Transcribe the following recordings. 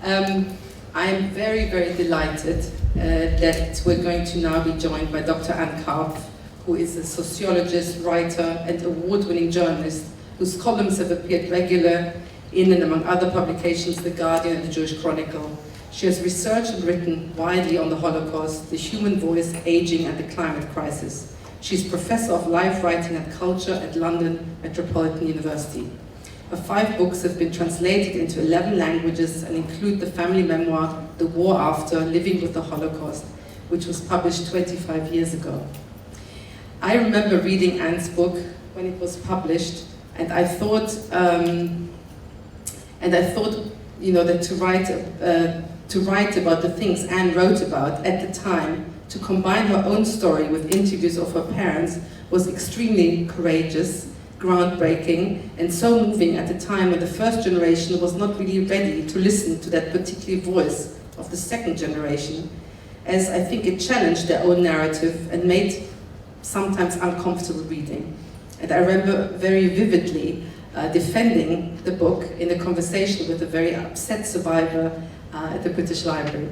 I'm very, very delighted that we're going to now be joined by Dr. Anne Karpf, who is a sociologist, writer, and award-winning journalist whose columns have appeared regular in and among other publications, The Guardian and the Jewish Chronicle. She has researched and written widely on the Holocaust, the human voice, aging, and the climate crisis. She's Professor of Life Writing and Culture at London Metropolitan University. Her 5 books have been translated into 11 languages and include the family memoir, The War After, Living with the Holocaust, which was published 25 years ago. I remember reading Anne's book when it was published, and I thought, you know, that to write about the things Anne wrote about at the time, to combine her own story with interviews of her parents, was extremely courageous, groundbreaking, and so moving at a time when the first generation was not really ready to listen to that particular voice of the second generation, as I think it challenged their own narrative and made sometimes uncomfortable reading. And I remember very vividly defending the book in a conversation with a very upset survivor at the British Library.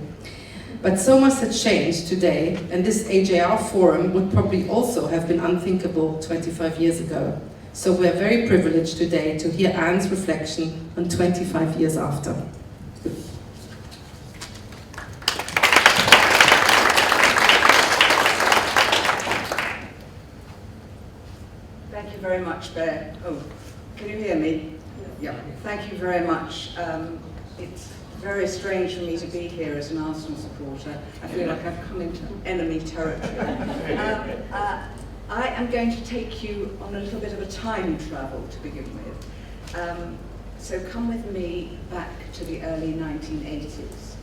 But so much has changed today, and this AJR forum would probably also have been unthinkable 25 years ago. So we're very privileged today to hear Anne's reflection on 25 years after. Thank you very much, Bear. Oh, can you hear me? Yeah. Thank you very much. It's very strange for me to be here as an Arsenal supporter. I feel like I've come into enemy territory. I am going to take you on a little bit of a time travel to begin with. So come with me back to the early 1980s.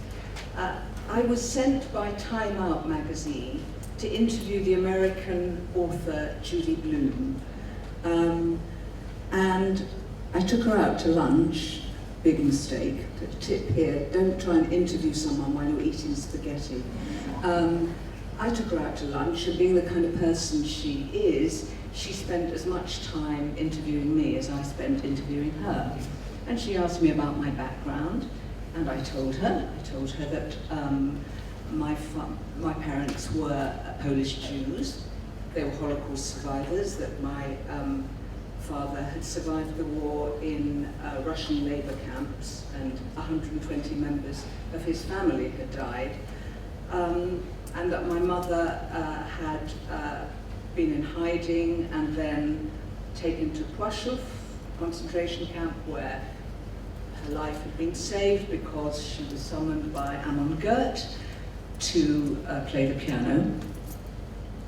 I was sent by Time Out magazine to interview the American author Judy Blume. And I took her out to lunch. Big mistake. The tip here, don't try and interview someone while you're eating spaghetti. I took her out to lunch, and being the kind of person she is, she spent as much time interviewing me as I spent interviewing her. And she asked me about my background, and I told her that my parents were Polish Jews. They were Holocaust survivors, that my father had survived the war in Russian labor camps, and 120 members of his family had died. And that my mother had been in hiding and then taken to Płaszów concentration camp, where her life had been saved because she was summoned by Amon Gert to play the piano,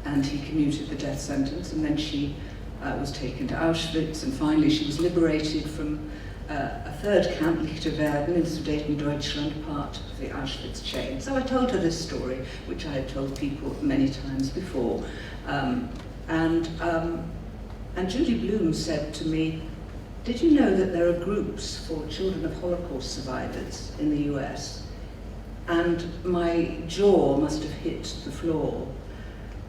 and he commuted the death sentence, and then she was taken to Auschwitz, and finally she was liberated from a third camp, Lichterwerden, in Sudetendeutschland, part of the Auschwitz chain. So I told her this story, which I had told people many times before. And Judy Blume said to me, did you know that there are groups for children of Holocaust survivors in the US? And my jaw must have hit the floor.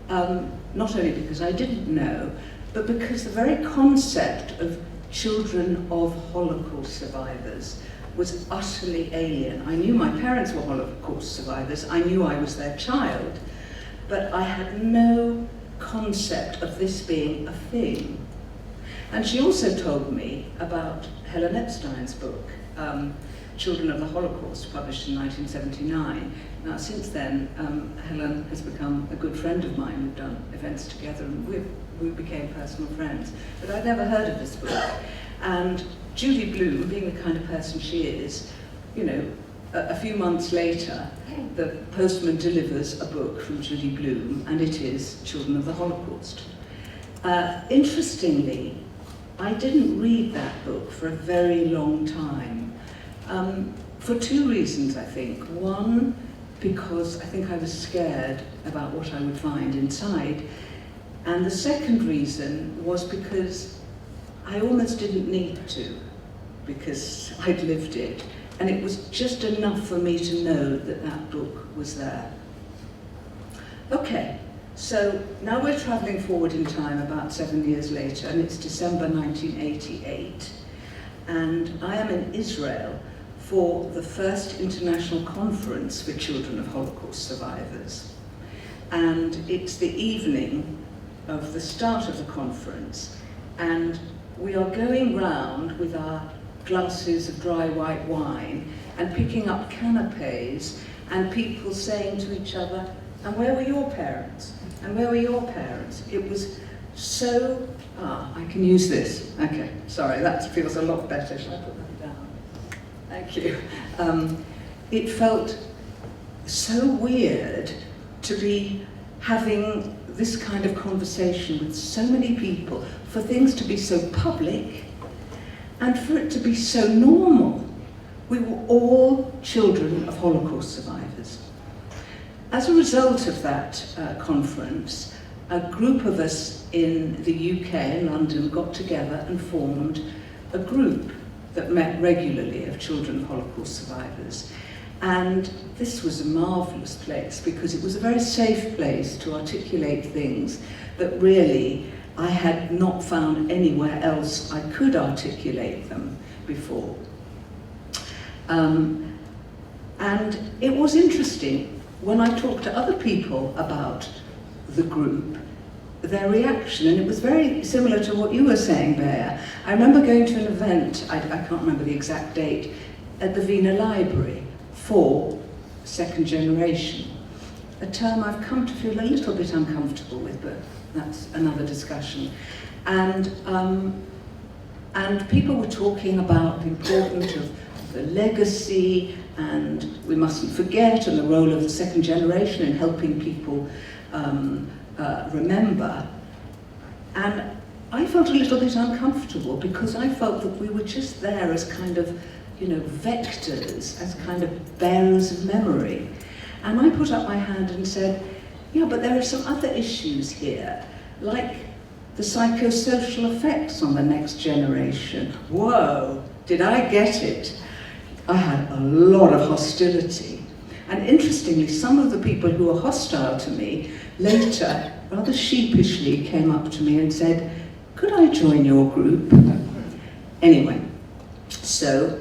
Not only because I didn't know, but because the very concept of children of Holocaust survivors was utterly alien. I knew my parents were Holocaust survivors, I knew I was their child, but I had no concept of this being a thing. And she also told me about Helen Epstein's book, Children of the Holocaust, published in 1979. Now, since then, Helen has become a good friend of mine. We've done events together, and we became personal friends. But I'd never heard of this book. And Judy Blume, being the kind of person she is, you know, a few months later, the postman delivers a book from Judy Blume, and it is Children of the Holocaust. Interestingly, I didn't read that book for a very long time. For 2 reasons, I think. One, because I think I was scared about what I would find inside. And the second reason was because I almost didn't need to, because I'd lived it. And it was just enough for me to know that that book was there. Okay, so now we're traveling forward in time about 7 years later, and it's December 1988. And I am in Israel for the first international conference for children of Holocaust survivors. And it's the evening of the start of the conference, and we are going round with our glasses of dry white wine and picking up canapes and people saying to each other, and where were your parents? And where were your parents? It was so, I can use this. Okay, sorry, that feels a lot better. Shall I put that down? Thank you. It felt so weird to be having this kind of conversation with so many people, for things to be so public and for it to be so normal. We were all children of Holocaust survivors. As a result of that conference, a group of us in the UK, in London, got together and formed a group that met regularly of children of Holocaust survivors. And this was a marvellous place because it was a very safe place to articulate things that really I had not found anywhere else I could articulate them before. And it was interesting when I talked to other people about the group, their reaction, and it was very similar to what you were saying, Bea. I remember going to an event, I can't remember the exact date, at the Wiener Library for second generation, a term I've come to feel a little bit uncomfortable with, but that's another discussion. And people were talking about the importance of the legacy, and we mustn't forget, and the role of the second generation in helping people remember. And I felt a little bit uncomfortable because I felt that we were just there as kind of, you know, vectors, as kind of bearers of memory. And I put up my hand and said, yeah, but there are some other issues here, like the psychosocial effects on the next generation. Whoa, did I get it? I had a lot of hostility. And interestingly, some of the people who were hostile to me later, rather sheepishly, came up to me and said, could I join your group? Anyway, so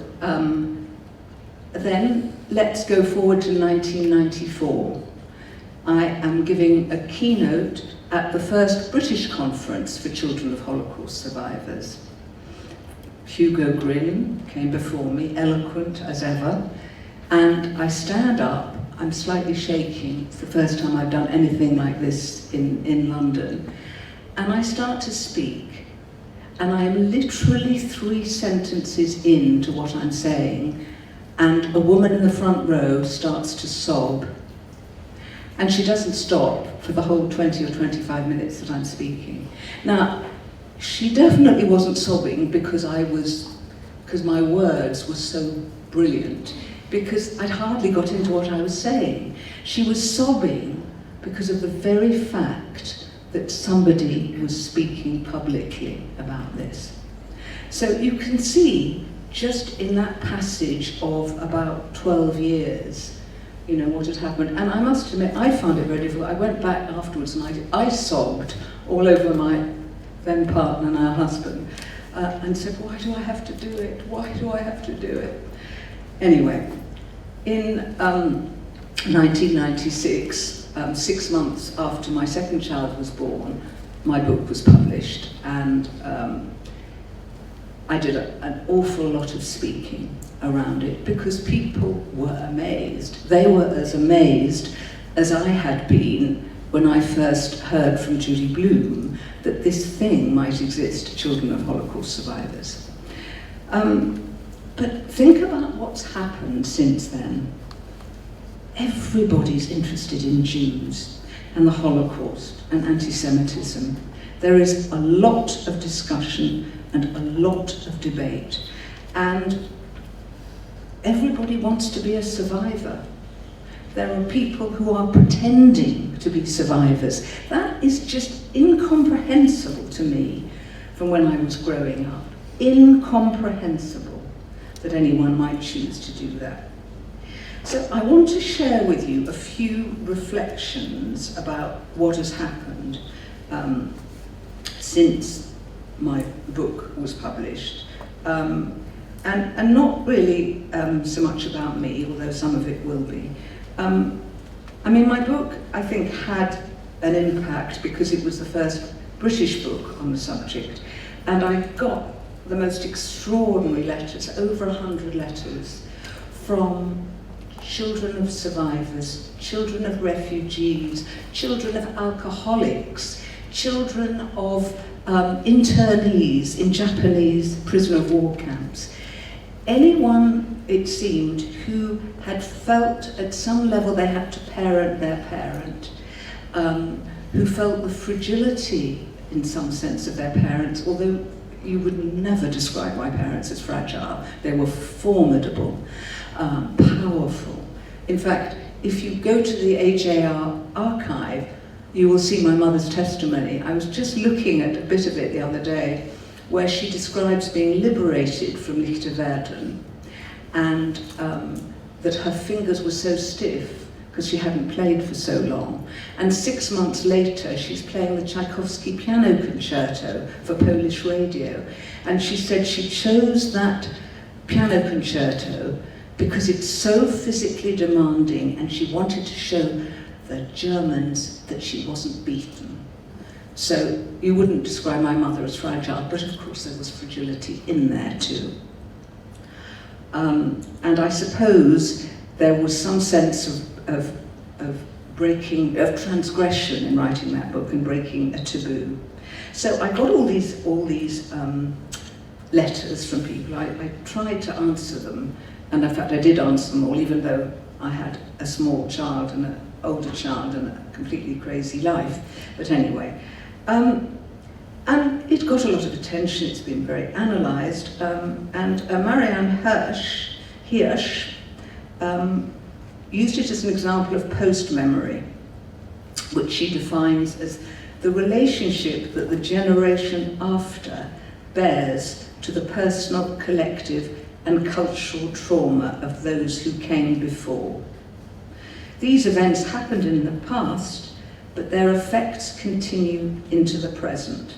then let's go forward to 1994. I am giving a keynote at the first British conference for children of Holocaust survivors. Hugo Grimm came before me, eloquent as ever, and I stand up, I'm slightly shaking, it's the first time I've done anything like this in London, and I start to speak, and I am literally 3 sentences into what I'm saying, and a woman in the front row starts to sob, and she doesn't stop for the whole 20 or 25 minutes that I'm speaking. Now, she definitely wasn't sobbing because my words were so brilliant, because I'd hardly got into what I was saying. She was sobbing because of the very fact that somebody was speaking publicly about this. So you can see, just in that passage of about 12 years, you know, what had happened. And I must admit, I found it very difficult. I went back afterwards and I sobbed all over my then partner, now husband, and said, why do I have to do it? Why do I have to do it? Anyway, in 1996, 6 months after my second child was born, my book was published, and I did an awful lot of speaking around it because people were amazed. They were as amazed as I had been when I first heard from Judy Blume that this thing might exist, children of Holocaust survivors. But think about what's happened since then. Everybody's interested in Jews and the Holocaust and anti-Semitism. There is a lot of discussion and a lot of debate. And everybody wants to be a survivor. There are people who are pretending to be survivors. That is just incomprehensible to me from when I was growing up. Incomprehensible that anyone might choose to do that. So I want to share with you a few reflections about what has happened since my book was published. and not really so much about me, although some of it will be. I mean, my book, I think, had an impact because it was the first British book on the subject, and I got the most extraordinary letters, over 100 letters, from children of survivors, children of refugees, children of alcoholics, children of internees in Japanese prisoner of war camps. Anyone, it seemed, who had felt at some level they had to parent their parent, who felt the fragility in some sense of their parents, although you would never describe my parents as fragile. They were formidable, powerful. In fact, if you go to the AJR archive, you will see my mother's testimony. I was just looking at a bit of it the other day, where she describes being liberated from Lichterwerden, and that her fingers were so stiff because she hadn't played for so long. And 6 months later, she's playing the Tchaikovsky piano concerto for Polish radio. And she said she chose that piano concerto because it's so physically demanding, and she wanted to show the Germans that she wasn't beaten. So you wouldn't describe my mother as fragile, but of course there was fragility in there too. And I suppose there was some sense of transgression in writing that book and breaking a taboo. So I got all these letters from people. I tried to answer them, and in fact I did answer them all, even though I had a small child and an older child and a completely crazy life. But anyway, and it got a lot of attention. It's been very analysed, and Marianne Hirsch used it as an example of post-memory, which she defines as the relationship that the generation after bears to the personal, collective, and cultural trauma of those who came before. These events happened in the past, but their effects continue into the present.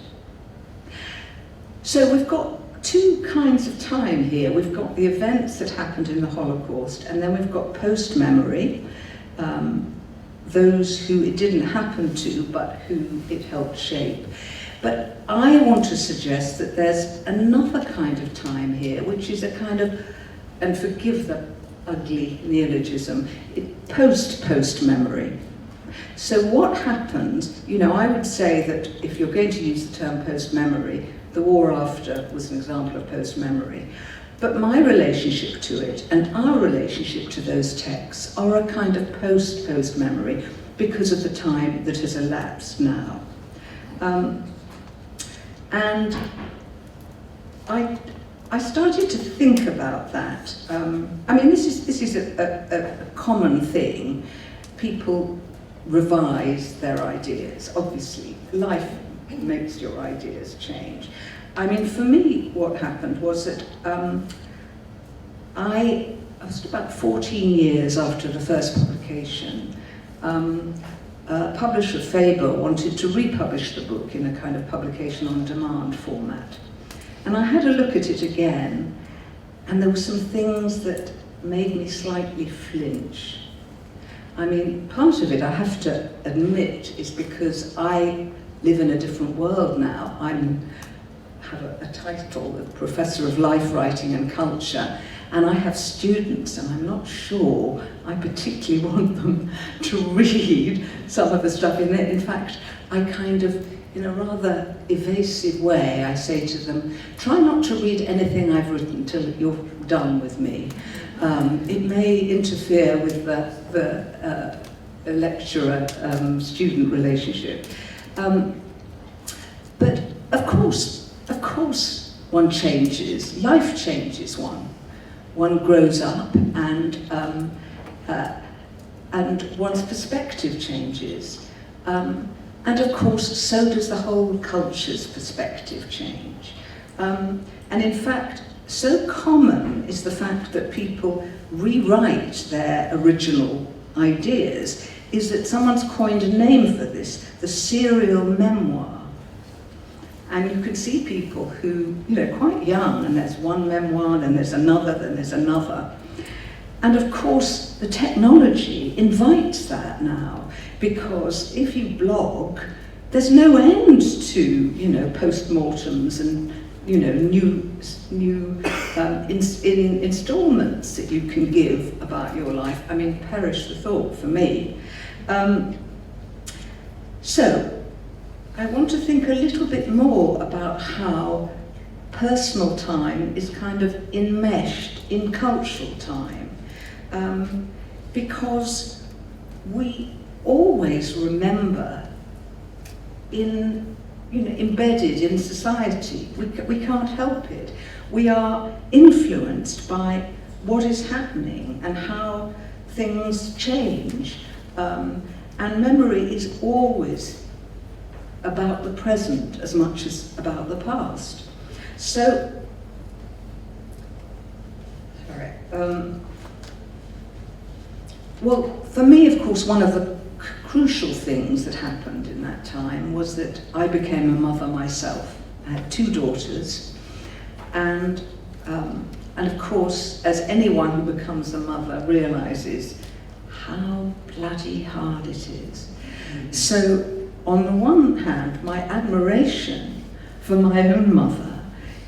So we've got two kinds of time here. We've got the events that happened in the Holocaust, and then we've got post-memory, those who it didn't happen to, but who it helped shape. But I want to suggest that there's another kind of time here, which is a kind of, and forgive the ugly neologism, post-memory. So what happens, you know, I would say that if you're going to use the term post-memory, the war after was an example of post-memory. But my relationship to it and our relationship to those texts are a kind of post-memory because of the time that has elapsed now. And I started to think about that. I mean, this is a common thing. People revise their ideas. Obviously, life makes your ideas change. I mean, for me, what happened was that I was about 14 years after the first publication. Publisher Faber wanted to republish the book in a kind of publication on demand format. And I had a look at it again, and there were some things that made me slightly flinch. I mean, part of it, I have to admit, is because I live in a different world now. I have a title of Professor of Life Writing and Culture, and I have students, and I'm not sure I particularly want them to read some of the stuff in there. In fact, I kind of, in a rather evasive way, I say to them, try not to read anything I've written until you're done with me. It may interfere with the lecturer-student relationship. But of course, one changes. Life changes one. One grows up, and one's perspective changes. And of course, so does the whole culture's perspective change. And in fact, so common is the fact that people rewrite their original ideas, is that someone's coined a name for this, the serial memoir. And you can see people who, you know, quite young, and there's one memoir, then there's another, then there's another. And of course, the technology invites that now, because if you blog, there's no end to, you know, postmortems and, you know, new installments that you can give about your life. I mean, perish the thought for me. So, I want to think a little bit more about how personal time is kind of enmeshed in cultural time, because we always remember embedded in society. We can't help it. We are influenced by what is happening and how things change, and memory is always about the present as much as about the past. So, sorry. Well, for me, of course, one of the crucial things that happened in that time was that I became a mother myself. I had 2 daughters, and of course, as anyone who becomes a mother realizes, how bloody hard it is. So, on the one hand, my admiration for my own mother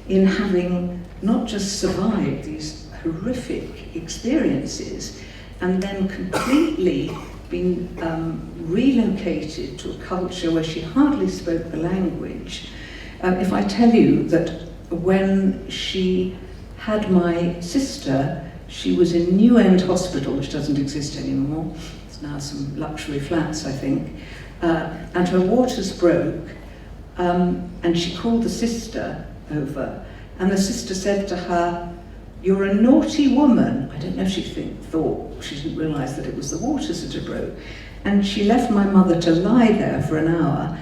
in having not just survived these horrific experiences and then completely been relocated to a culture where she hardly spoke the language. If I tell you that when she had my sister, she was in New End Hospital, which doesn't exist anymore. It's now some luxury flats, I think. And her waters broke, and she called the sister over, and the sister said to her, "You're a naughty woman." I don't know if she thought, she didn't realise that it was the waters that had broke. And she left my mother to lie there for an hour,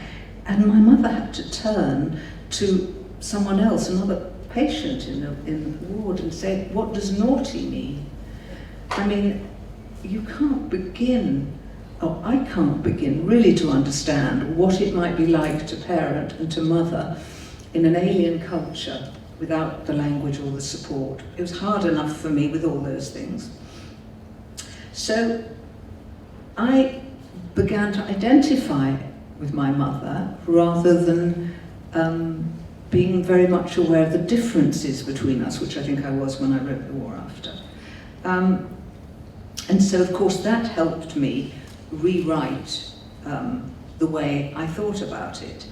and my mother had to turn to someone else, another patient in the ward, and say, "What does naughty mean?" I mean, you can't begin, or I can't begin really to understand what it might be like to parent and to mother in an alien culture without the language or the support. It was hard enough for me with all those things. So I began to identify with my mother rather than being very much aware of the differences between us, which I think I was when I wrote The War After. And so, of course, that helped me rewrite the way I thought about it.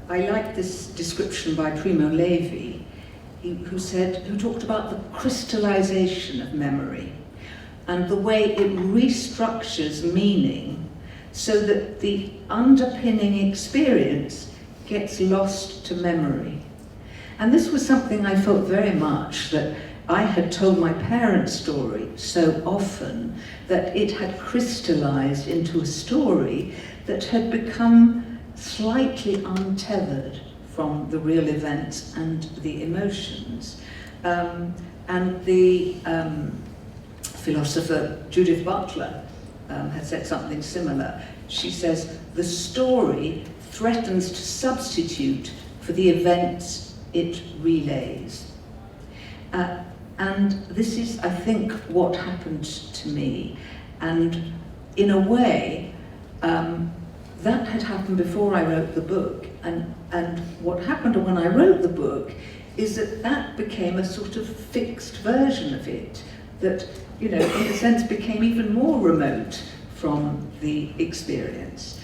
I like this description by Primo Levi, who talked about the crystallization of memory and the way it restructures meaning so that the underpinning experience gets lost to memory. And this was something I felt very much that I had told my parents' story so often that it had crystallized into a story that had become slightly untethered from the real events and the emotions. And the philosopher Judith Butler had said something similar. She says, the story threatens to substitute for the events it relays. And this is, I think, what happened to me. And in a way, that had happened before I wrote the book. And what happened when I wrote the book is that became a sort of fixed version of it that, you know, in a sense became even more remote from the experience.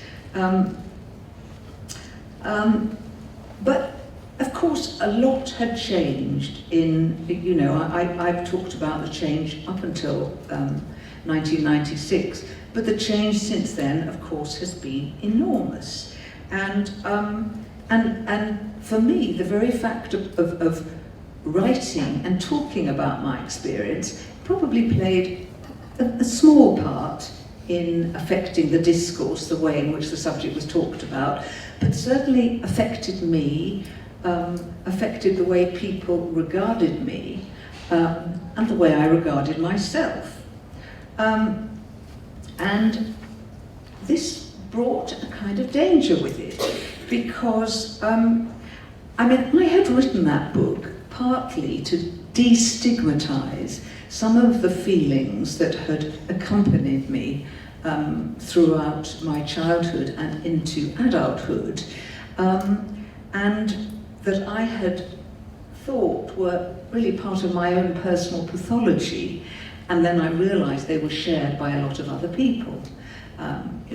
But of course, a lot had changed in, you know, I've talked about the change up until 1996, but the change since then, of course, has been enormous. And for me, the very fact of writing and talking about my experience probably played a small part in affecting the discourse, the way in which the subject was talked about, but certainly affected me, affected the way people regarded me, and the way I regarded myself. And this brought a kind of danger with it, because, I mean, I had written that book partly to destigmatize some of the feelings that had accompanied me throughout my childhood and into adulthood, and that I had thought were really part of my own personal pathology, and then I realized they were shared by a lot of other people.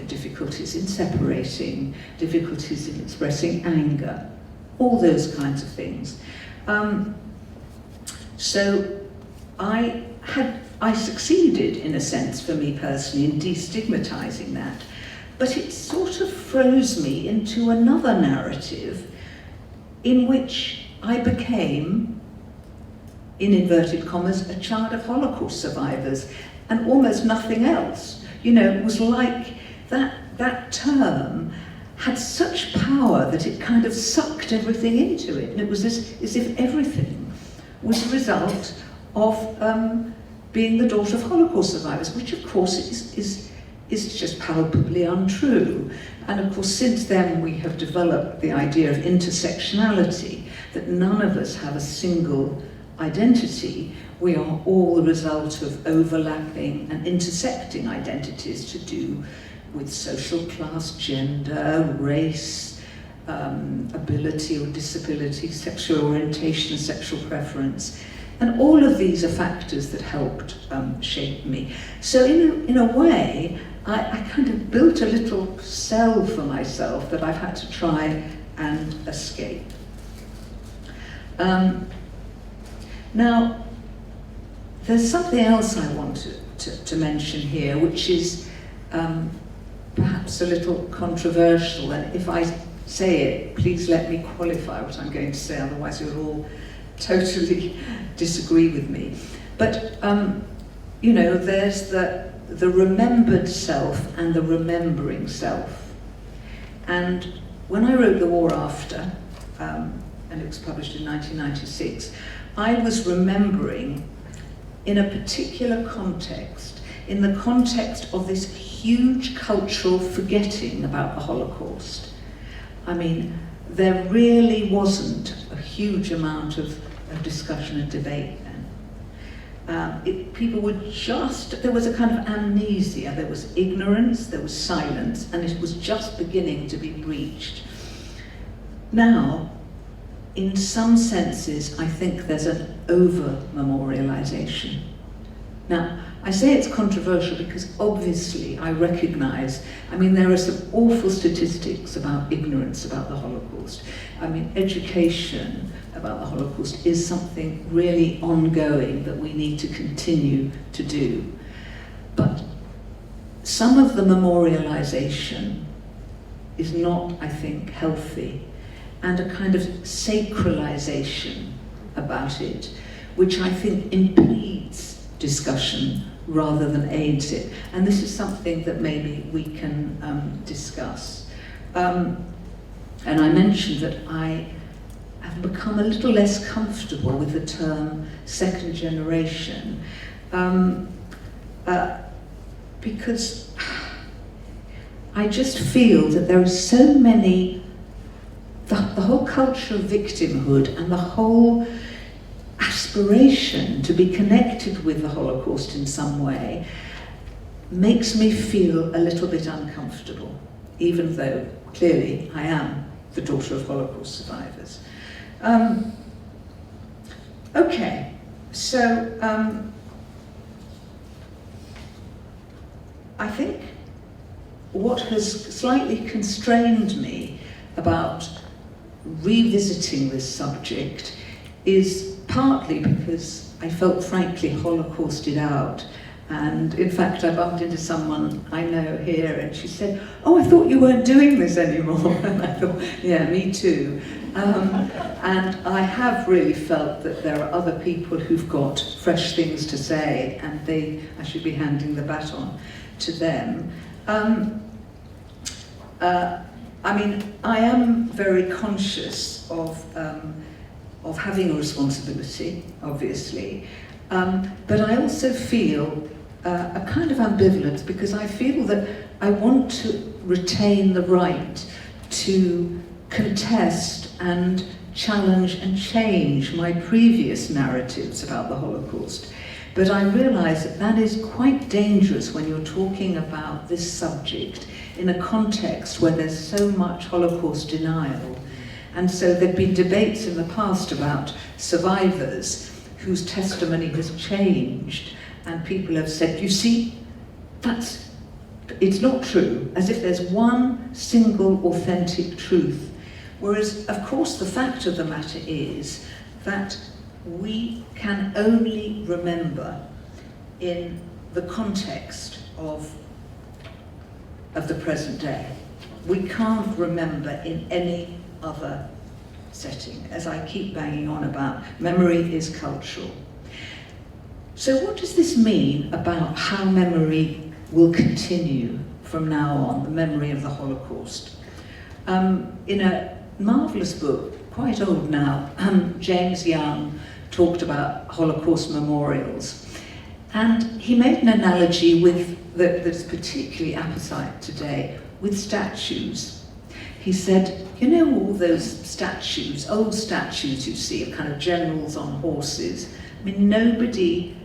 Difficulties in separating, difficulties in expressing anger, all those kinds of things. So I succeeded, in a sense, for me personally, in destigmatizing that, but it sort of froze me into another narrative in which I became, in inverted commas, a child of Holocaust survivors, and almost nothing else. You know, it was like that term had such power that it kind of sucked everything into it, and it was as if everything was a result of being the daughter of Holocaust survivors, which of course is just palpably untrue. And of course, since then we have developed the idea of intersectionality, that none of us have a single identity. We are all the result of overlapping and intersecting identities to do with social class, gender, race, ability or disability, sexual orientation, sexual preference. And all of these are factors that helped shape me. So in a way, I kind of built a little cell for myself that I've had to try and escape. Now, there's something else I want to mention here, which is perhaps a little controversial, and if I say it, please let me qualify what I'm going to say, otherwise you'll all totally disagree with me. But, you know, there's the remembered self and the remembering self. And when I wrote The War After, and it was published in 1996, I was remembering in a particular context, in the context of this huge cultural forgetting about the Holocaust. I mean, there really wasn't a huge amount of discussion and debate then. People were there was a kind of amnesia, there was ignorance, there was silence, and it was just beginning to be breached. Now, in some senses, I think there's an over-memorialization. Now, I say it's controversial because obviously I recognize, I mean, there are some awful statistics about ignorance about the Holocaust. I mean, education about the Holocaust is something really ongoing that we need to continue to do. But some of the memorialization is not, I think, healthy, and a kind of sacralization about it, which I think impedes discussion rather than aids it. And this is something that maybe we can discuss. And I mentioned that I have become a little less comfortable with the term second generation, because I just feel that there are so many, the whole culture of victimhood and the whole aspiration to be connected with the Holocaust in some way makes me feel a little bit uncomfortable, even though clearly I am the daughter of Holocaust survivors. Okay, so I think what has slightly constrained me about revisiting this subject is partly because I felt frankly Holocausted out, and in fact I bumped into someone I know here and she said, "Oh, I thought you weren't doing this anymore." And I thought, yeah, me too. And I have really felt that there are other people who've got fresh things to say, and I should be handing the baton to them. I mean, I am very conscious of having a responsibility, obviously, but I also feel a kind of ambivalence, because I feel that I want to retain the right to contest and challenge and change my previous narratives about the Holocaust. But I realise that that is quite dangerous when you're talking about this subject in a context where there's so much Holocaust denial. And so there've been debates in the past about survivors whose testimony has changed, and people have said, you see, it's not true, as if there's one single authentic truth. Whereas, of course, the fact of the matter is that we can only remember in the context of the present day. We can't remember in any other setting, as I keep banging on about. Memory is cultural. So what does this mean about how memory will continue from now on, the memory of the Holocaust? In a marvellous book, quite old now, James Young talked about Holocaust memorials. And he made an analogy that's particularly apposite today, with statues. He said, you know all those statues, old statues you see of kind of generals on horses? I mean, nobody,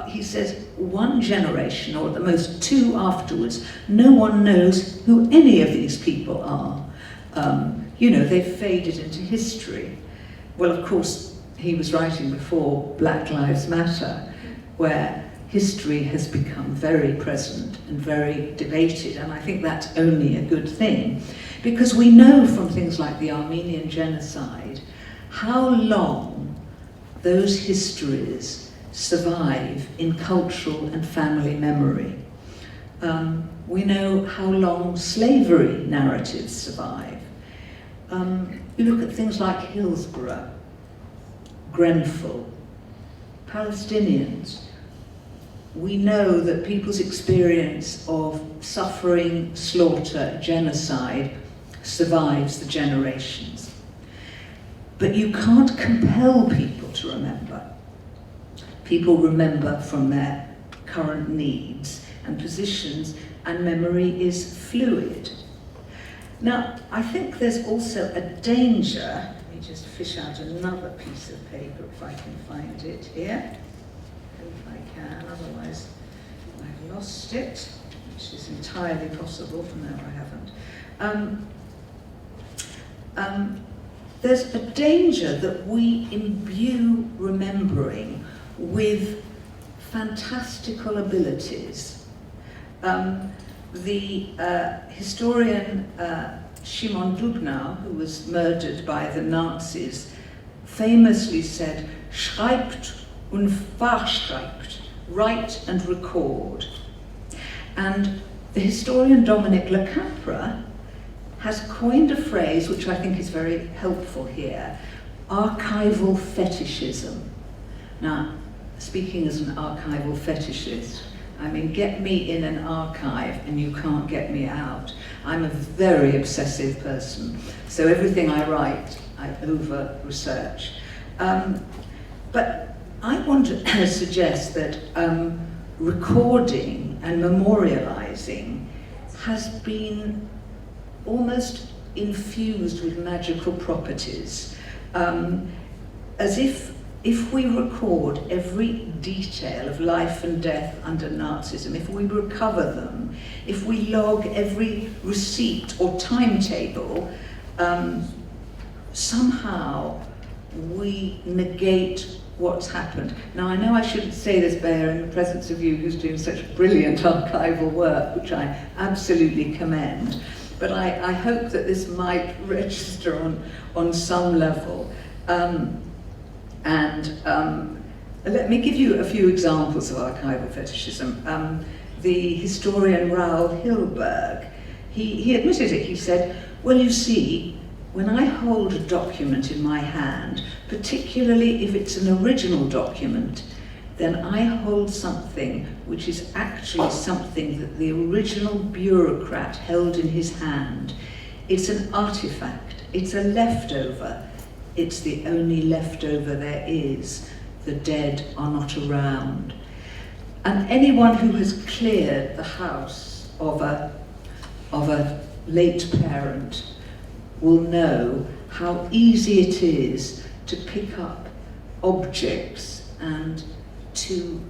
he says, one generation, or at the most two afterwards, no one knows who any of these people are. You know, they've faded into history. Well, of course, he was writing before Black Lives Matter, where history has become very present and very debated, and I think that's only a good thing, because we know from things like the Armenian genocide how long those histories survive in cultural and family memory. We know how long slavery narratives survive. You look at things like Hillsborough, Grenfell, Palestinians. We know that people's experience of suffering, slaughter, genocide survives the generations. But you can't compel people to remember. People remember from their current needs and positions, and memory is fluid. Now, I think there's also a danger. Let me just fish out another piece of paper if I can find it here. If I can, otherwise I've lost it, which is entirely possible. No, I haven't. There's a danger that we imbue remembering with fantastical abilities. The historian Szymon Dubnow, who was murdered by the Nazis, famously said, "Schreibt und verschreibt," write and record. And the historian Dominic Lecapra has coined a phrase which I think is very helpful here, archival fetishism. Now, speaking as an archival fetishist, I mean, get me in an archive and you can't get me out. I'm a very obsessive person, so everything I write, I over-research. But I want to suggest that recording and memorializing has been almost infused with magical properties, as if we record every detail of life and death under Nazism, if we recover them, if we log every receipt or timetable, somehow we negate what's happened. Now, I know I shouldn't say this, Bayer, in the presence of you who's doing such brilliant archival work, which I absolutely commend, but I hope that this might register on some level. Let me give you a few examples of archival fetishism. The historian Raoul Hilberg, he admitted it. He said, well, you see, when I hold a document in my hand, particularly if it's an original document, then I hold something which is actually something that the original bureaucrat held in his hand. It's an artifact, it's a leftover. It's the only leftover there is. The dead are not around. And anyone who has cleared the house of a late parent will know how easy it is to pick up objects and to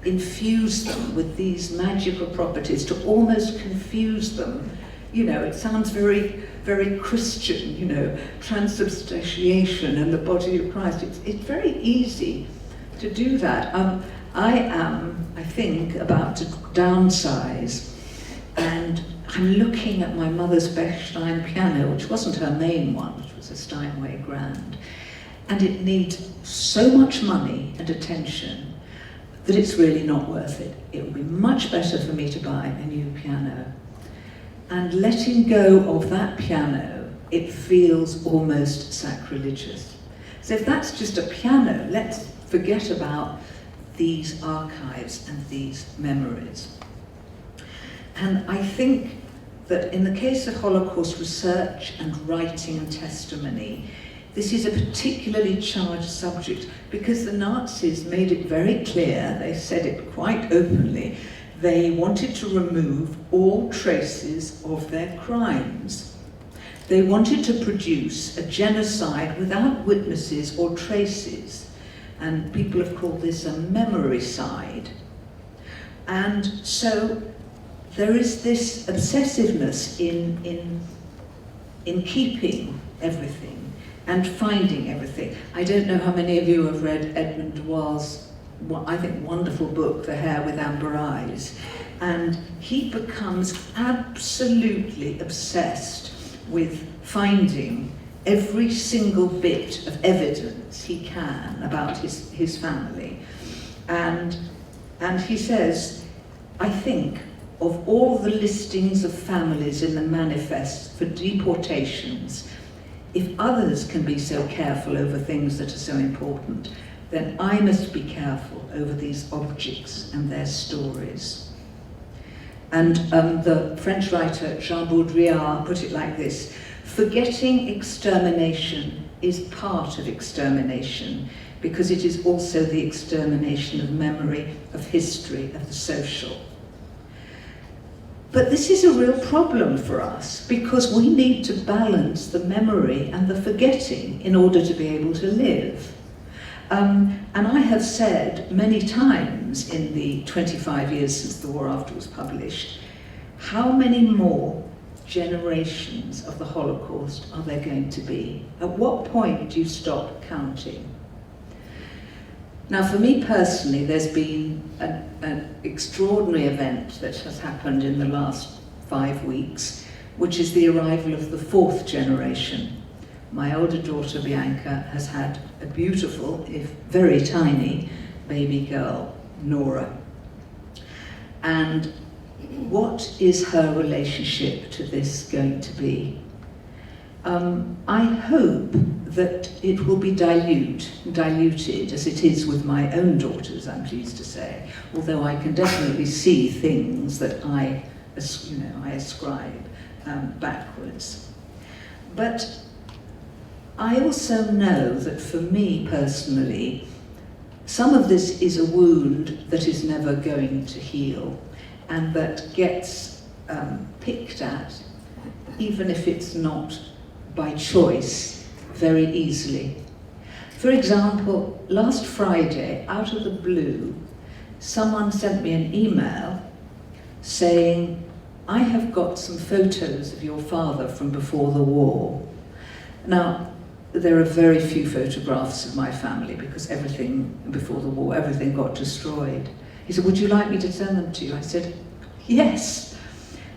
infuse them with these magical properties, to almost confuse them. You know, it sounds very, very Christian, you know, transubstantiation and the body of Christ. It's very easy to do that. I am, I think, about to downsize, and I'm looking at my mother's Bechstein piano, which wasn't her main one, which was a Steinway Grand, and it needs so much money and attention that it's really not worth it. It would be much better for me to buy a new piano. And letting go of that piano, it feels almost sacrilegious. So if that's just a piano, let's forget about these archives and these memories. And I think that in the case of Holocaust research and writing and testimony, this is a particularly charged subject because the Nazis made it very clear, they said it quite openly, they wanted to remove all traces of their crimes. They wanted to produce a genocide without witnesses or traces. And people have called this a memory-cide. And so there is this obsessiveness in keeping everything and finding everything. I don't know how many of you have read Edmund Dewey's, I think, wonderful book, The Hare with Amber Eyes. And he becomes absolutely obsessed with finding every single bit of evidence he can about his family. And he says, I think of all the listings of families in the manifest for deportations, if others can be so careful over things that are so important, then I must be careful over these objects and their stories. And the French writer Jean Baudrillard put it like this: forgetting extermination is part of extermination, because it is also the extermination of memory, of history, of the social. But this is a real problem for us, because we need to balance the memory and the forgetting in order to be able to live. And I have said many times in the 25 years since the War After was published, how many more generations of the Holocaust are there going to be? At what point do you stop counting? Now, for me personally, there's been an extraordinary event that has happened in the last 5 weeks, which is the arrival of the 4th generation. My older daughter, Bianca, has had a beautiful, if very tiny, baby girl, Nora. And what is her relationship to this going to be? I hope that it will be diluted, as it is with my own daughters, I'm pleased to say, although I can definitely see things that I ascribe backwards. But I also know that for me personally, some of this is a wound that is never going to heal, and that gets picked at, even if it's not by choice, very easily. For example, last Friday, out of the blue, someone sent me an email saying, I have got some photos of your father from before the war. Now, there are very few photographs of my family because everything before the war, everything got destroyed. He said, would you like me to send them to you? I said, yes.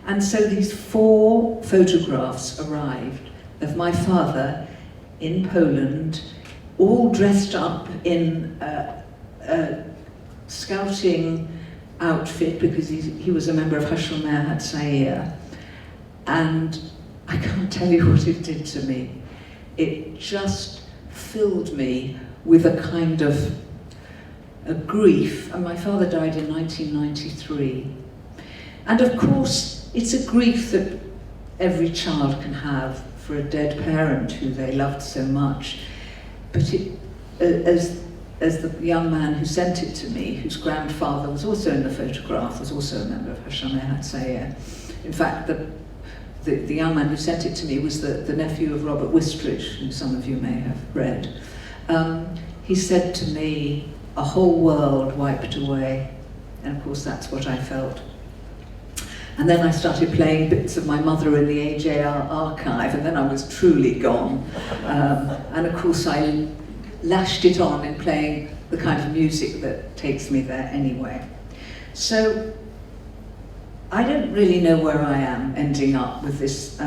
And so these 4 photographs arrived of my father in Poland, all dressed up in a scouting outfit because he was a member of Hashomer Hatzair. And I can't tell you what it did to me. It just filled me with a kind of a grief. And my father died in 1993. And of course, it's a grief that every child can have for a dead parent who they loved so much. But as the young man who sent it to me, whose grandfather was also in the photograph, was also a member of Hashomer Hatzair. In fact, the young man who sent it to me was the nephew of Robert Wistridge, who some of you may have read. He said to me, "A whole world wiped away." And of course that's what I felt. And then I started playing bits of my mother in the AJR archive, and then I was truly gone. And of course I lashed it on in playing the kind of music that takes me there anyway. So I don't really know where I am ending up with this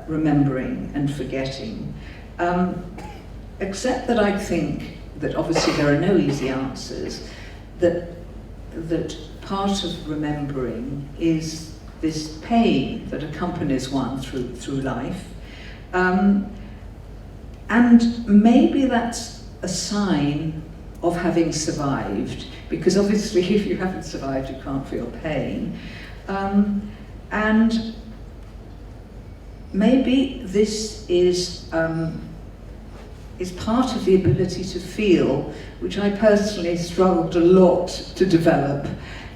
remembering and forgetting, except that I think that obviously there are no easy answers, that part of remembering is this pain that accompanies one through life. And maybe that's a sign of having survived, because obviously if you haven't survived you can't feel pain. And maybe this is part of the ability to feel, which I personally struggled a lot to develop,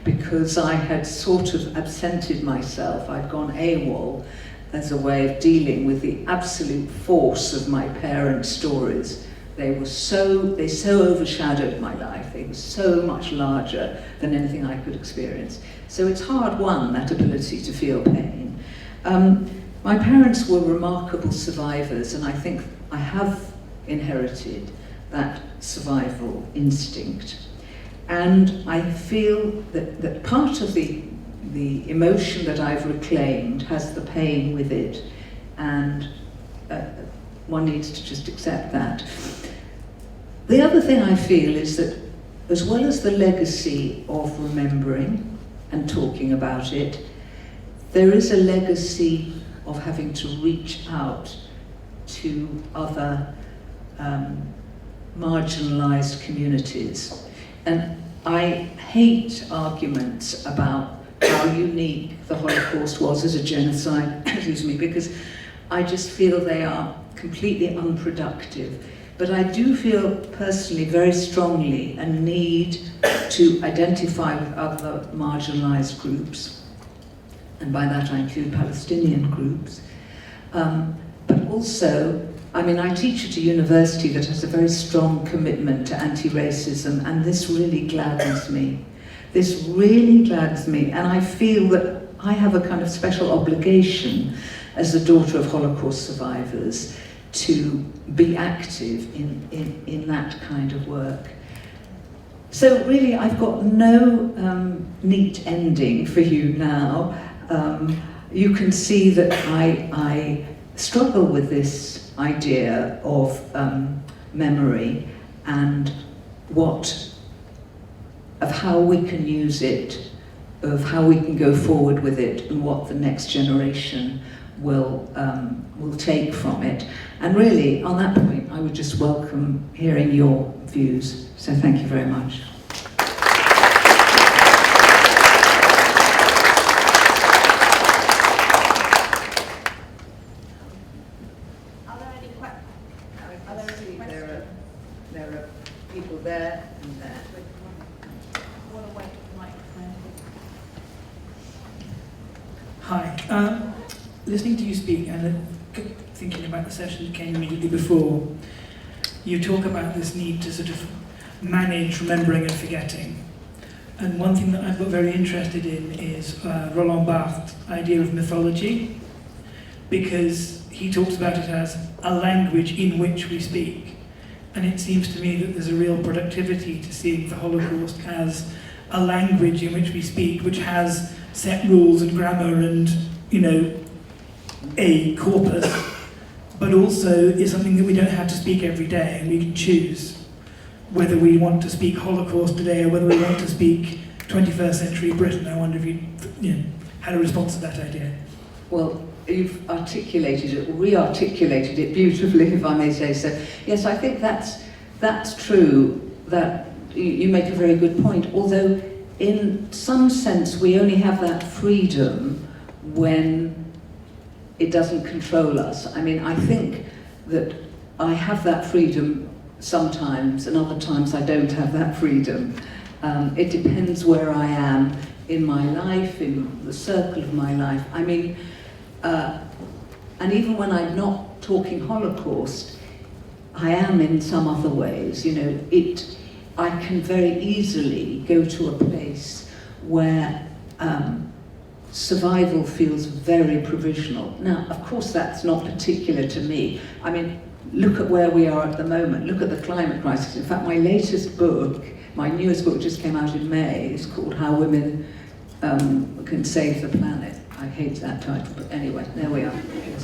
because I had sort of absented myself. I'd gone AWOL as a way of dealing with the absolute force of my parents' stories. They so overshadowed my life. They were so much larger than anything I could experience. So it's hard won, that ability to feel pain. My parents were remarkable survivors, and I think I have inherited that survival instinct. And I feel that part of the emotion that I've reclaimed has the pain with it, and one needs to just accept that. The other thing I feel is that, as well as the legacy of remembering and talking about it, there is a legacy of having to reach out to other marginalized communities. And I hate arguments about how unique the Holocaust was as a genocide, excuse me, because I just feel they are completely unproductive. But I do feel personally very strongly a need to identify with other marginalized groups, and by that I include Palestinian groups. But also, I mean, I teach at a university that has a very strong commitment to anti-racism, and this really gladdens me. This really gladdens me, and I feel that I have a kind of special obligation as the daughter of Holocaust survivors to be active in that kind of work. So really, I've got no neat ending for you now. You can see that I struggle with this idea of memory and of how we can use it, of how we can go forward with it, and what the next generation will take from it. And really, on that point, I would just welcome hearing your views. So thank you very much. Are there any questions? There are people there and there. I want to wait for the microphone. Hi. Listening to you speak and thinking about the session that came immediately before, you talk about this need to sort of manage remembering and forgetting. And one thing that I've got very interested in is Roland Barthes' idea of mythology, because he talks about it as a language in which we speak. And it seems to me that there's a real productivity to seeing the Holocaust as a language in which we speak, which has set rules and grammar and, you know, a corpus, but also is something that we don't have to speak every day, and we can choose whether we want to speak Holocaust today or whether we want to speak 21st century Britain. I wonder if you had a response to that idea. Well, you've articulated it, re-articulated it beautifully, if I may say so. Yes, I think that's true, that you make a very good point, although in some sense we only have that freedom when it doesn't control us. I mean, I think that I have that freedom sometimes, and other times I don't have that freedom. It depends where I am in my life, in the circle of my life. I mean, and even when I'm not talking Holocaust, I am in some other ways. You know, I can very easily go to a place where survival feels very provisional. Now, of course, that's not particular to me. I mean, look at where we are at the moment. Look at the climate crisis. In fact, my latest book, my newest book, just came out in May. It's called How Women Can Save the Planet. I hate that title, but anyway, there we are.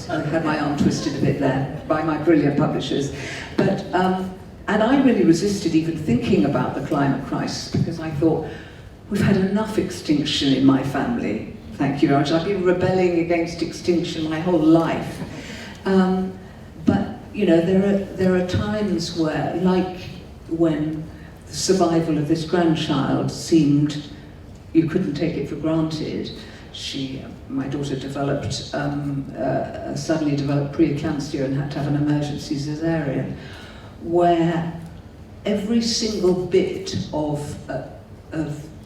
I had my arm twisted a bit there by my brilliant publishers. But, and I really resisted even thinking about the climate crisis because I thought, we've had enough extinction in my family. Thank you very much. I've been rebelling against extinction my whole life. But, you know, there are times where, like when the survival of this grandchild seemed, you couldn't take it for granted. My daughter developed, suddenly developed preeclampsia and had to have an emergency cesarean, where every single bit of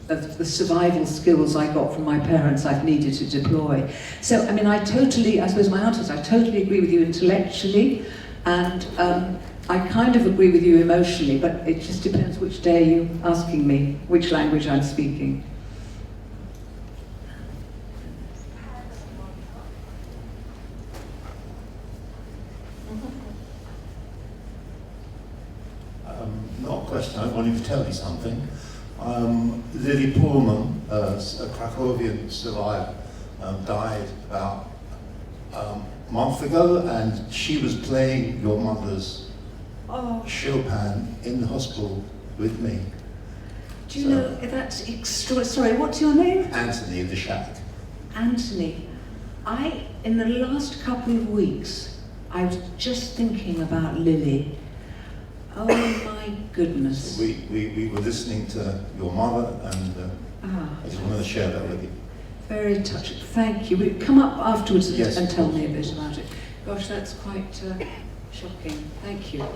the survival skills I got from my parents I've needed to deploy. So, I mean, I suppose my answer is I totally agree with you intellectually, and I kind of agree with you emotionally, but it just depends which day you're asking me, which language I'm speaking. Not a question, I wanted to tell you something. Lily Pullman, a Krakowian survivor, died about a month ago, and she was playing your mother's Chopin in the hospital with me. Do you know, that's extra. Sorry, what's your name? Anthony of the Shack. Anthony, in the last couple of weeks, I was just thinking about Lily. Oh my goodness. We were listening to your mother, and I just wanted to share that with you. Very touching. Thank you. Will you come up afterwards Yes, and tell me a bit about it? Gosh, that's quite shocking. Thank you.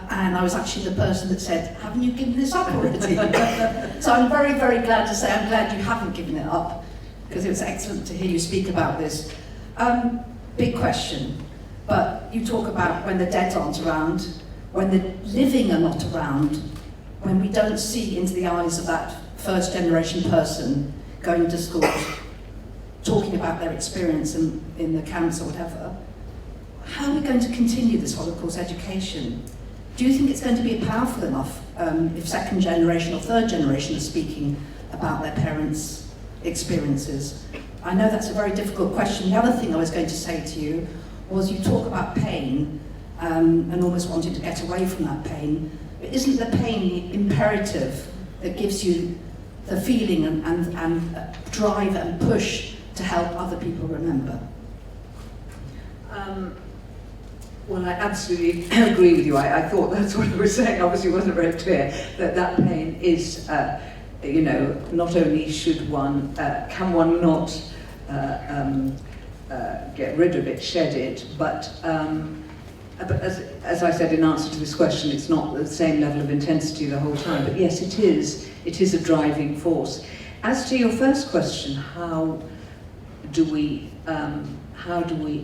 And I was actually the person that said, haven't you given this up already? So I'm very, very glad to say I'm glad you haven't given it up, because it was excellent to hear you speak about this. Big question, but you talk about when the dead aren't around, when the living are not around, when we don't see into the eyes of that first generation person going to school, talking about their experience in the camps or whatever. How are we going to continue this Holocaust education? Do you think it's going to be powerful enough if second generation or third generation are speaking about their parents' experiences? I know that's a very difficult question. The other thing I was going to say to you was you talk about pain and almost wanting to get away from that pain. But isn't the pain the imperative that gives you the feeling and drive and push to help other people remember? Well, I absolutely agree with you. I thought that's what I was saying. Obviously, it wasn't very clear that pain is, you know, not only should one, can one not get rid of it, shed it, but as I said in answer to this question, it's not the same level of intensity the whole time. But yes, it is a driving force. As to your first question, how do we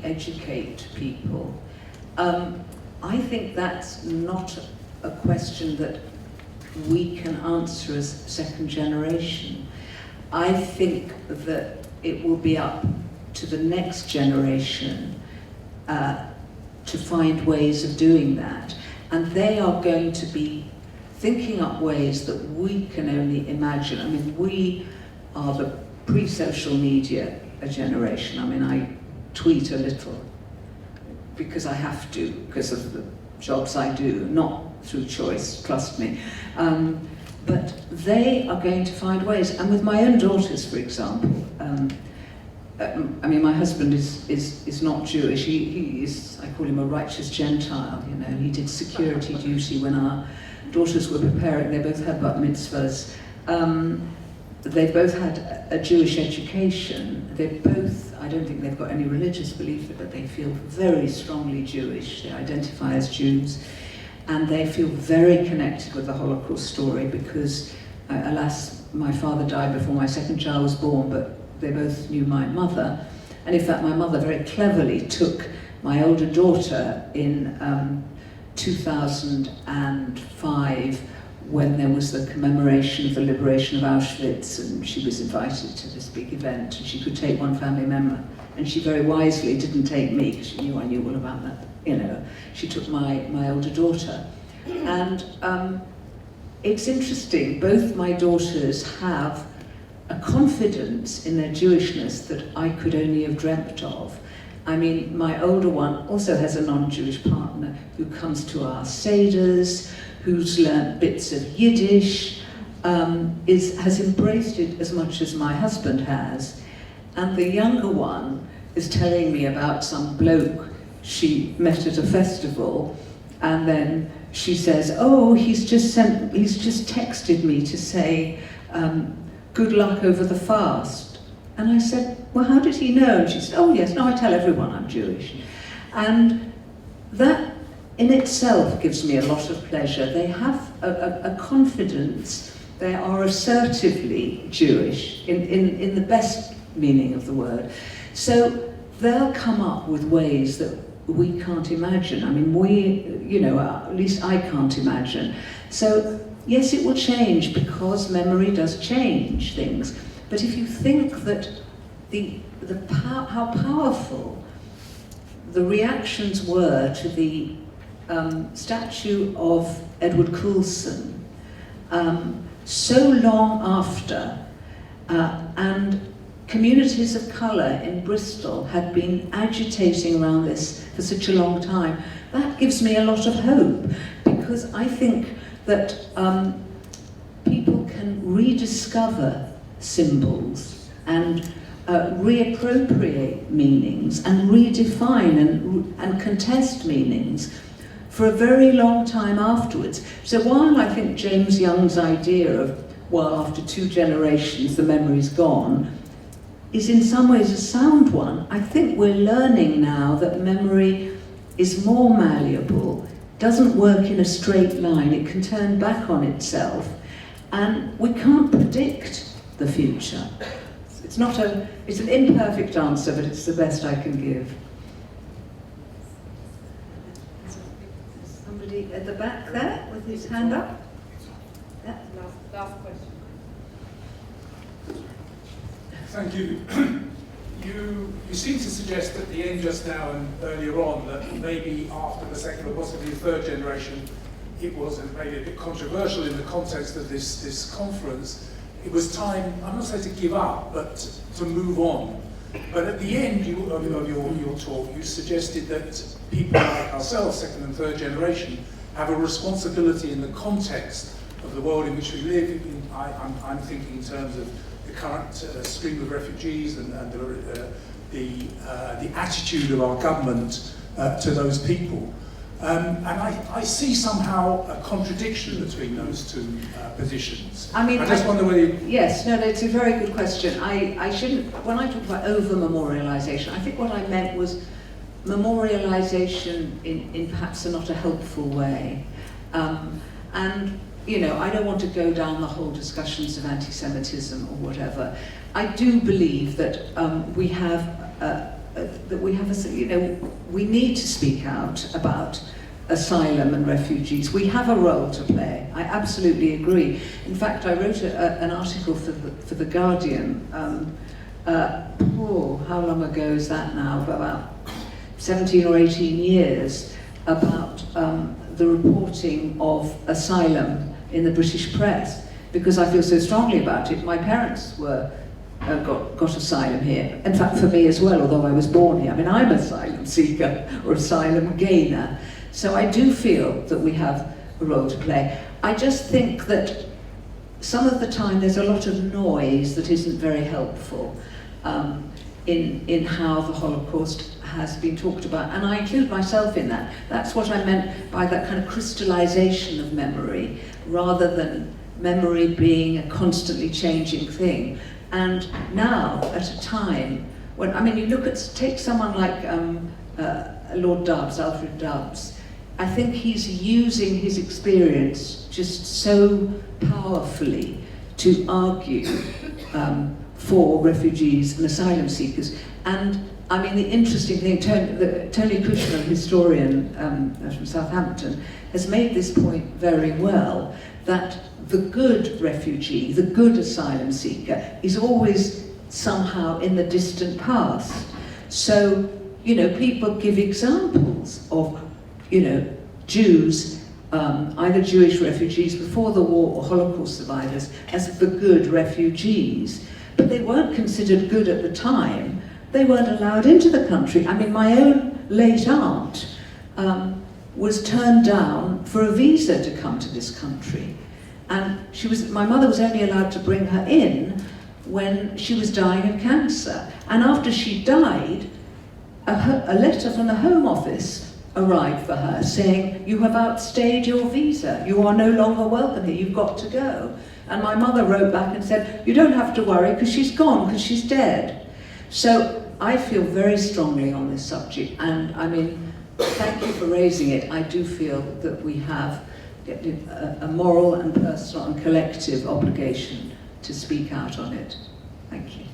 educate people? I think that's not a question that we can answer as second generation. I think that it will be up to the next generation to find ways of doing that. And they are going to be thinking up ways that we can only imagine. I mean, we are the pre-social media generation. I mean, I tweet a little because I have to, because of the jobs I do, not through choice, trust me. But they are going to find ways. And with my own daughters, for example, I mean, my husband is not Jewish. He is, I call him a righteous Gentile, you know. He did security duty when our daughters were preparing. They both had bat mitzvahs. they both had a Jewish education. They both, I don't think they've got any religious belief, but they feel very strongly Jewish. They identify as Jews. And they feel very connected with the Holocaust story because, alas, my father died before my second child was born, but they both knew my mother. And in fact, my mother very cleverly took my older daughter in 2005 when there was the commemoration of the liberation of Auschwitz, and she was invited to this big event, and she could take one family member. And she very wisely didn't take me, because she knew I knew all about that. You know, she took my older daughter. And it's interesting, both my daughters have a confidence in their Jewishness that I could only have dreamt of. I mean, my older one also has a non-Jewish partner who comes to our seders, who's learnt bits of Yiddish, has embraced it as much as my husband has. And the younger one is telling me about some bloke she met at a festival, and then she says, oh, he's just texted me to say, good luck over the fast. And I said, well, how did he know? And she said, oh yes, no, I tell everyone I'm Jewish. And that in itself gives me a lot of pleasure. They have a confidence, they are assertively Jewish, in the best meaning of the word. So they'll come up with ways that we can't imagine. I mean, at least I can't imagine. So yes, it will change because memory does change things. But if you think that how powerful the reactions were to the statue of Edward Coulson so long after, and communities of colour in Bristol had been agitating around this for such a long time, that gives me a lot of hope, because I think that people can rediscover symbols and reappropriate meanings and redefine and contest meanings for a very long time afterwards. So while I think James Young's idea of, well, after 2 generations the memory's gone, is in some ways a sound one, I think we're learning now that memory is more malleable, doesn't work in a straight line, it can turn back on itself, and we can't predict the future. It's an imperfect answer, but it's the best I can give. Somebody at the back there with his hand up? Yeah. Last question. Thank you. You seem to suggest at the end just now and earlier on that maybe after the second or possibly the third generation, it was maybe a bit controversial in the context of this conference. It was time, I'm not saying to give up, but to move on. But at the end of your talk, you suggested that people like ourselves, second and third generation, have a responsibility in the context of the world in which we live. I'm thinking in terms of the current stream of refugees and the attitude of our government to those people. And I see somehow a contradiction between those two positions. I mean, I just wonder whether yes, no, it's a very good question. I shouldn't, when I talk about over-memorialization, I think what I meant was memorialization in perhaps not a helpful way. And you know, I don't want to go down the whole discussions of anti-Semitism or whatever. I do believe that we need to speak out about asylum and refugees. We have a role to play. I absolutely agree. In fact, I wrote an article for the Guardian. How long ago is that now? About 17 or 18 years, about the reporting of asylum in the British press, because I feel so strongly about it. My parents got asylum here. In fact, for me as well, although I was born here. I mean, I'm an asylum seeker or asylum gainer. So I do feel that we have a role to play. I just think that some of the time there's a lot of noise that isn't very helpful in how the Holocaust has been talked about, and I include myself in that. That's what I meant by that kind of crystallization of memory, rather than memory being a constantly changing thing. And now, at a time when, I mean, you look at, take someone like Lord Dubs, Alfred Dubs. I think he's using his experience just so powerfully to argue for refugees and asylum seekers. And I mean, the interesting thing, Tony Kushner, historian from Southampton, has made this point very well, that the good refugee, the good asylum seeker, is always somehow in the distant past. So, you know, people give examples of, you know, Jews, either Jewish refugees before the war or Holocaust survivors, as the good refugees. But they weren't considered good at the time. They weren't allowed into the country. I mean, my own late aunt was turned down for a visa to come to this country. And my mother was only allowed to bring her in when she was dying of cancer. And after she died, a letter from the Home Office arrived for her saying, "You have outstayed your visa. You are no longer welcome here. You've got to go." And my mother wrote back and said, "You don't have to worry because she's gone, because she's dead." So I feel very strongly on this subject, and I mean, thank you for raising it. I do feel that we have a moral and personal and collective obligation to speak out on it. Thank you.